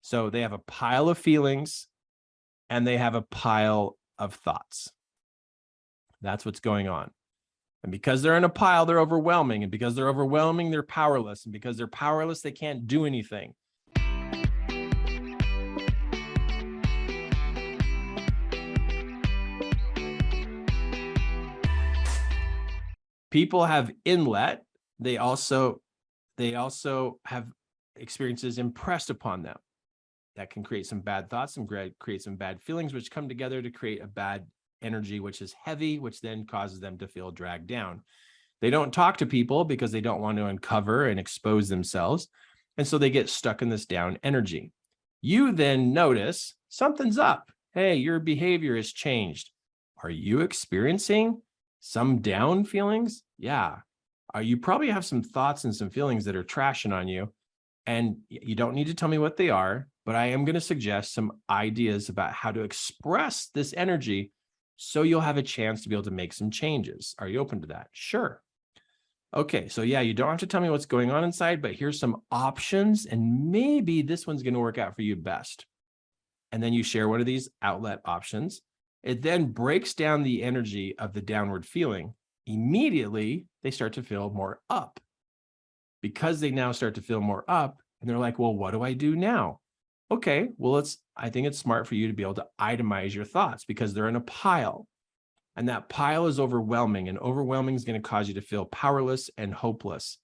So they have a pile of feelings and they have a pile of thoughts. That's what's going on. And because they're in a pile, they're overwhelming. And because they're overwhelming, they're powerless. And because they're powerless, they can't do anything. People have inlet. They also have experiences impressed upon them that can create some bad thoughts and create some bad feelings, which come together to create a bad energy, which is heavy, which then causes them to feel dragged down. They don't talk to people because they don't want to uncover and expose themselves. And so they get stuck in this down energy. You then notice something's up. Hey, your behavior has changed. Are you experiencing some down feelings? Yeah. You probably have some thoughts and some feelings that are trashing on you. And you don't need to tell me what they are, but I am going to suggest some ideas about how to express this energy so you'll have a chance to be able to make some changes. Are you open to that? Sure. Okay, so yeah, you don't have to tell me what's going on inside, but here's some options, and maybe this one's going to work out for you best. And then you share one of these outlet options. It then breaks down the energy of the downward feeling. Immediately, they start to feel more up. Because they now start to feel more up, and they're like, well, what do I do now? Okay, well, I think it's smart for you to be able to itemize your thoughts because they're in a pile. And that pile is overwhelming, and overwhelming is going to cause you to feel powerless and hopeless.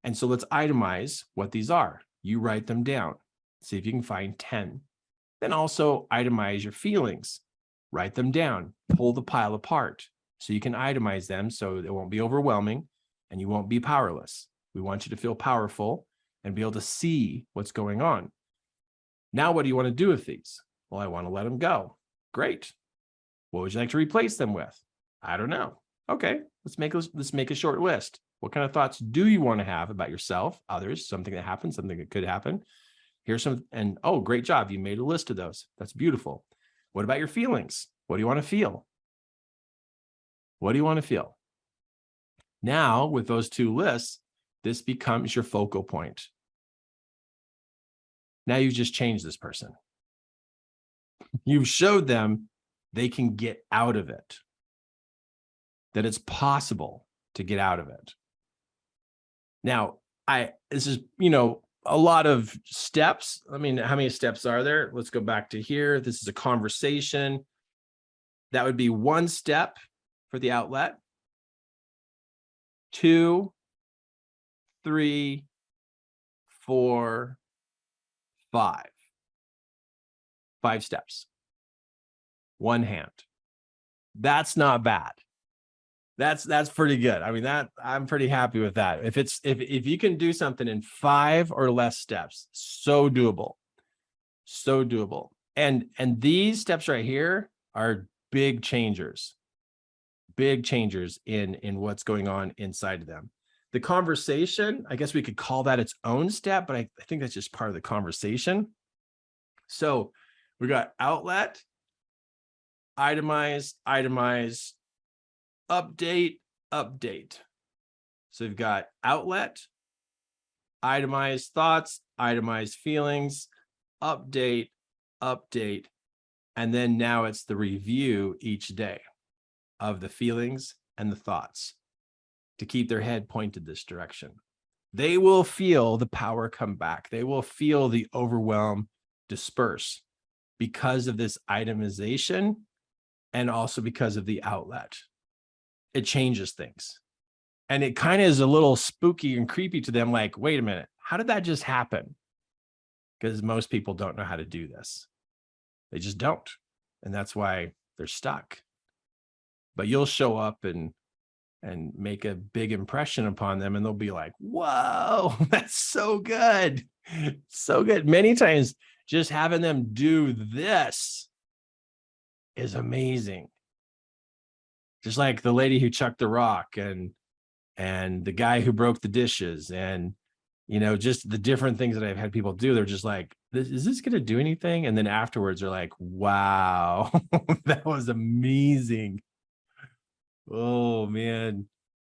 And so let's itemize what these are. You write them down. See if you can find 10. Then also itemize your feelings. Write them down. Pull the pile apart so you can itemize them so it won't be overwhelming and you won't be powerless. We want you to feel powerful and be able to see what's going on. Now, what do you want to do with these? Well, I want to let them go. Great. What would you like to replace them with? I don't know. Okay, let's make a short list. What kind of thoughts do you want to have about yourself, others, something that happened, something that could happen? Here's some, and oh, great job. You made a list of those. That's beautiful. What about your feelings? What do you want to feel? What do you want to feel? Now, with those two lists, this becomes your focal point. Now you've just changed this person. You've showed them they can get out of it, that it's possible to get out of it. Now, this is, a lot of steps. I mean, how many steps are there? Let's go back to here. This is a conversation. That would be one step for the outlet. 2, 3, 4, 5. 5 steps. One hand. That's not bad. That's pretty good. I mean, I'm pretty happy with that. If you can do something in 5 or less steps, so doable. So doable. And these steps right here are big changers. Big changers in what's going on inside of them. The conversation, I guess we could call that its own step, but I think that's just part of the conversation. So we got outlet, itemize, update. So we've got outlet, itemize thoughts, itemize feelings, update, and then now it's the review each day of the feelings and the thoughts to keep their head pointed this direction. They will feel the power come back. They will feel the overwhelm disperse because of this itemization and also because of the outlet. It changes things. And it kind of is a little spooky and creepy to them, like, wait a minute, how did that just happen? Because most people don't know how to do this. They just don't. And that's why they're stuck. But you'll show up and make a big impression upon them, and they'll be like, whoa, that's so good. So good. Many times just having them do this is amazing. Just like the lady who chucked the rock and the guy who broke the dishes and, just the different things that I've had people do. They're just like, is this going to do anything? And then afterwards they're like, wow, that was amazing. Oh man.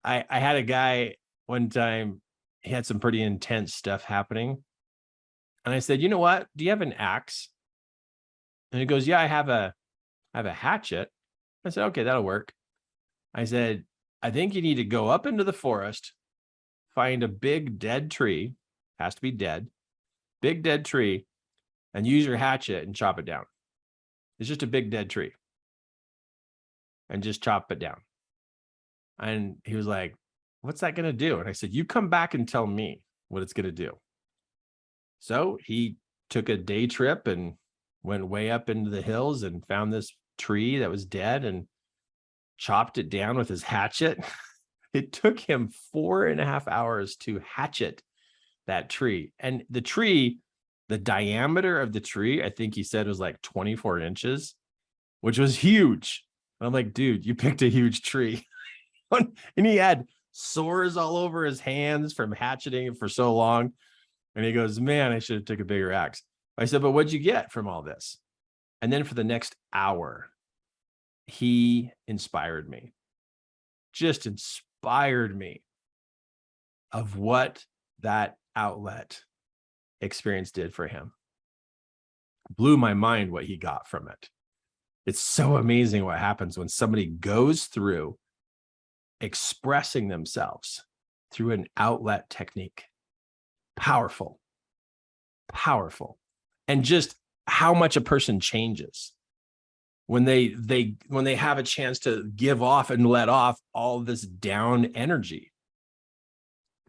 I had a guy one time, he had some pretty intense stuff happening. And I said, you know what? Do you have an axe? And he goes, yeah, I have a hatchet. I said, okay, that'll work. I said, I think you need to go up into the forest, find a big dead tree, has to be dead, big dead tree, and use your hatchet and chop it down. It's just a big dead tree. And just chop it down. And he was like, what's that going to do? And I said, you come back and tell me what it's going to do. So he took a day trip and went way up into the hills and found this tree that was dead and chopped it down with his hatchet. It took him 4.5 hours to hatchet that tree. And the tree, the diameter of the tree, I think he said was like 24 inches, which was huge. I'm like, dude, you picked a huge tree. And he had sores all over his hands from hatcheting it for so long. And he goes, man, I should have took a bigger axe. I said, but what'd you get from all this? And then for the next hour, he inspired me, just inspired me of what that outlet experience did for him. Blew my mind what he got from it. It's so amazing what happens when somebody goes through expressing themselves through an outlet technique. Powerful, powerful. And just how much a person changes when they have a chance to give off and let off all this down energy.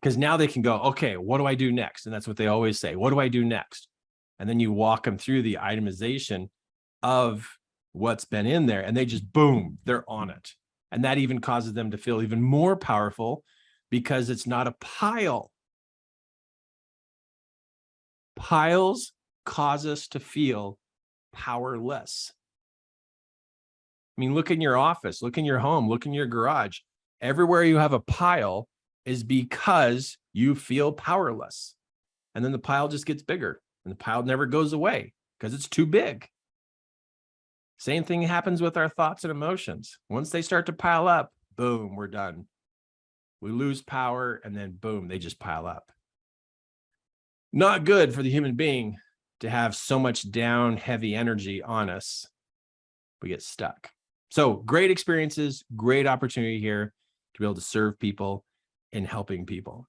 Because now they can go, okay, what do I do next? And that's what they always say. What do I do next? And then you walk them through the itemization of what's been in there, and they just, boom, they're on it. And that even causes them to feel even more powerful because it's not a pile. Piles cause us to feel powerless. I mean, look in your office, look in your home, look in your garage. Everywhere you have a pile is because you feel powerless. And then the pile just gets bigger, and the pile never goes away because it's too big. Same thing happens with our thoughts and emotions. Once they start to pile up, boom, we're done. We lose power, and then boom, they just pile up. Not good for the human being to have so much down, heavy energy on us. We get stuck. So great experiences, great opportunity here to be able to serve people and helping people.